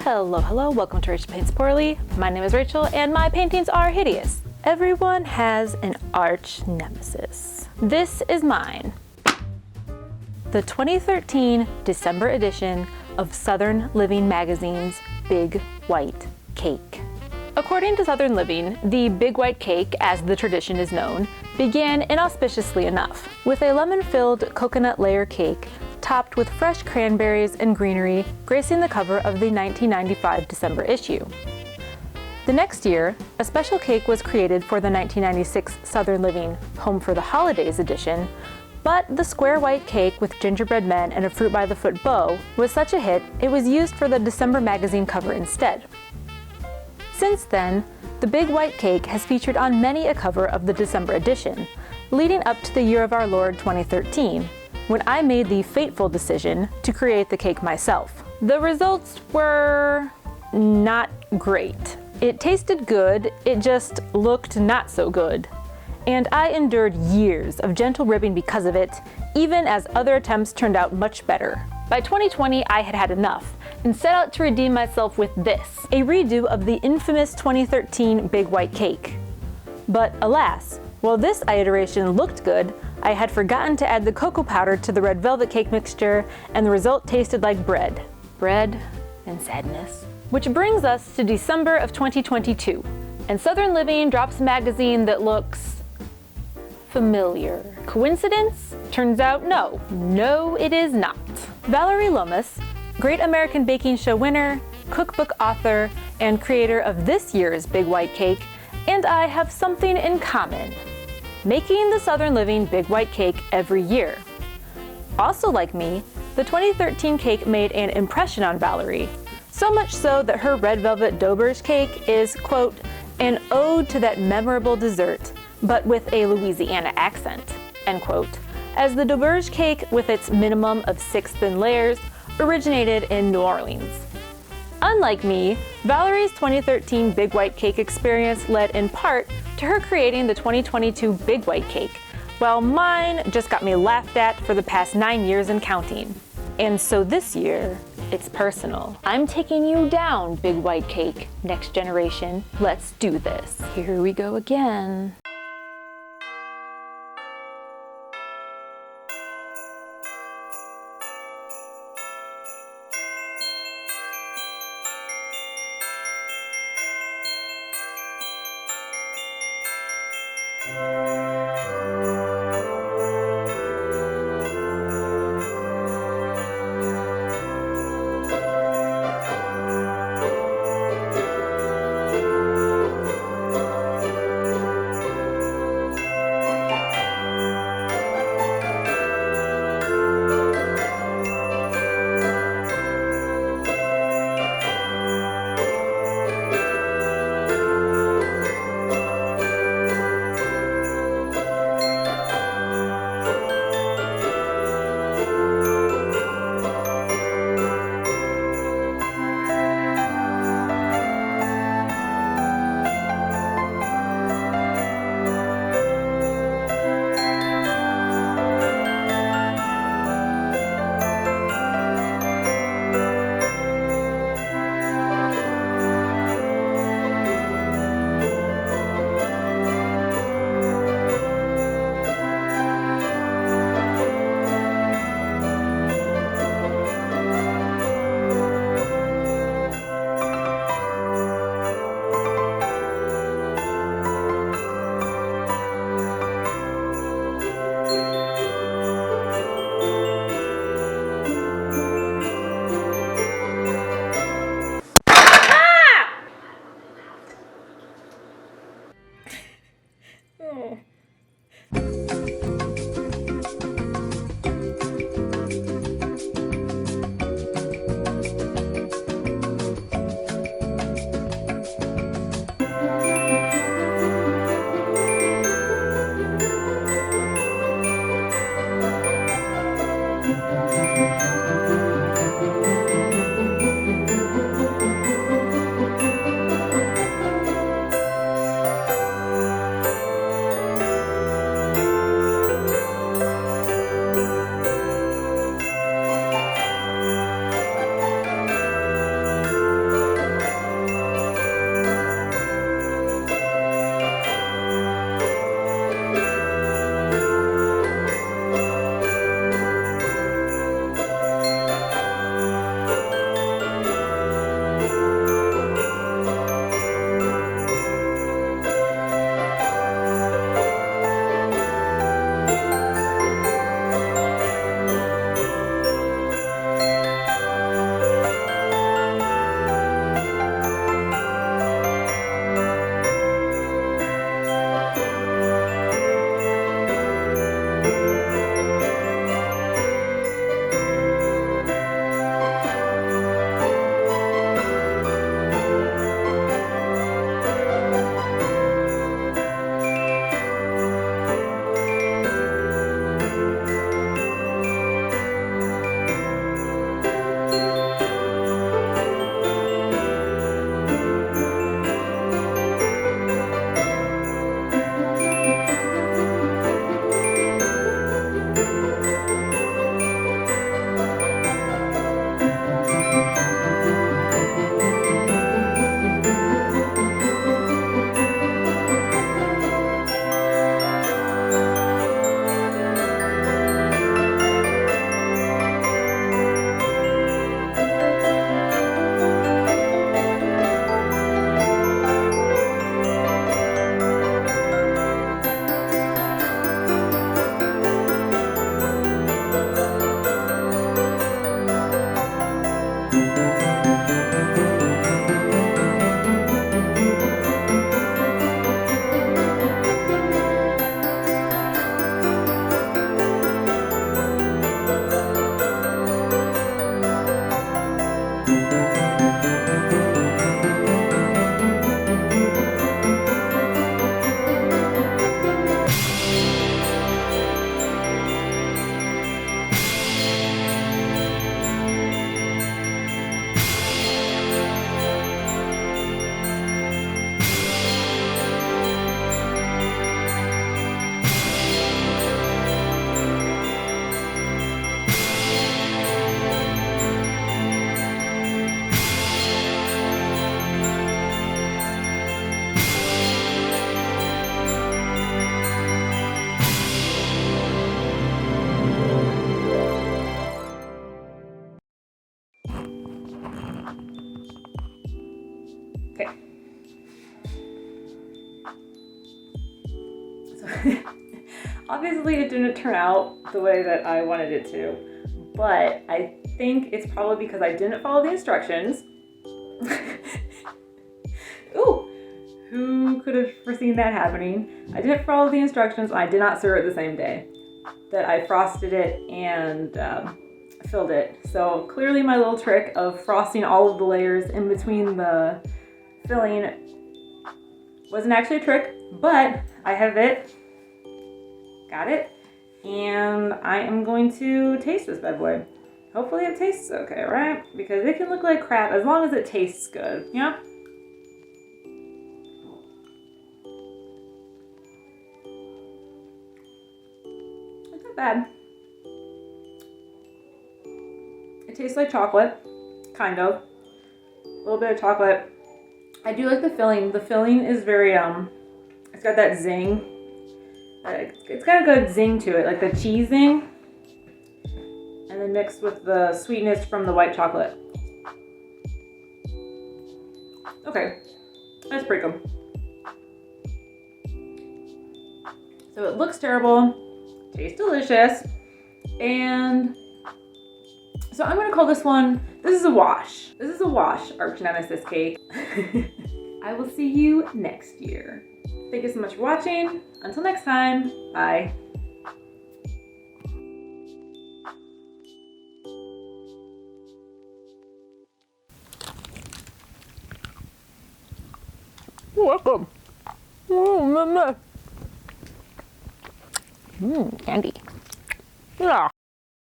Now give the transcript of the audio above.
Hello, welcome to Rachel Paints Poorly. My name is Rachel and my paintings are hideous. Everyone has an arch nemesis. This is mine. The 2013 December edition of Southern Living magazine's Big White Cake. According to Southern Living, the Big White Cake, as the tradition is known, began inauspiciously enough, with a lemon-filled coconut layer cake topped with fresh cranberries and greenery gracing the cover of the 1995 December issue. The next year, a special cake was created for the 1996 Southern Living Home for the Holidays edition, but the square white cake with gingerbread men and a fruit-by-the-foot bow was such a hit it was used for the December magazine cover instead. Since then, the Big White Cake has featured on many a cover of the December edition, leading up to the year of our Lord 2013, when I made the fateful decision to create the cake myself. The results were not great. It tasted good, it just looked not so good. And I endured years of gentle ribbing because of it, even as other attempts turned out much better. By 2020, I had had enough and set out to redeem myself with this, a redo of the infamous 2013 Big White Cake. But alas, while this iteration looked good, I had forgotten to add the cocoa powder to the red velvet cake mixture, and the result tasted like bread. Bread and sadness. Which brings us to December of 2022, and Southern Living drops a magazine that looks familiar. Coincidence? Turns out no. No, it is not. Vallery Lomas, Great American Baking Show winner, cookbook author, and creator of this year's Big White Cake, and I have something in common: making the Southern Living Big White Cake every year. Also like me, the 2013 cake made an impression on Vallery, so much so that her red velvet d'auberge cake is, quote, an ode to that memorable dessert, but with a Louisiana accent, end quote, as the d'auberge cake with its minimum of 6 thin layers originated in New Orleans. Unlike me, Vallery's 2013 Big White Cake experience led in part to her creating the 2022 Big White Cake, while mine just got me laughed at for the past 9 years and counting. And so this year, it's personal. I'm taking you down, Big White Cake, next generation. Let's do this. Here we go again. Okay. So obviously it didn't turn out the way that I wanted it to, but I think it's probably because I didn't follow the instructions. Ooh, who could have foreseen that happening? I didn't follow the instructions and I did not serve it the same day that I frosted it and filled it. So clearly my little trick of frosting all of the layers in between the filling wasn't actually a trick, but I have it. Got it. And I am going to taste this bad boy. Hopefully it tastes okay, right? Because it can look like crap as long as it tastes good, yeah? It's not bad. It tastes like chocolate, kind of. A little bit of chocolate. I do like the filling. The filling is very, it's got that zing. It's got a good zing to it, like the cheese zing. And then mixed with the sweetness from the white chocolate. Okay, that's pretty good. So it looks terrible, tastes delicious, and so I'm gonna call this one, this is a wash. This is a wash, Arch Nemesis cake. I will see you next year. Thank you so much for watching. Until next time, bye. You're welcome. Oh, mama. Candy. Yeah.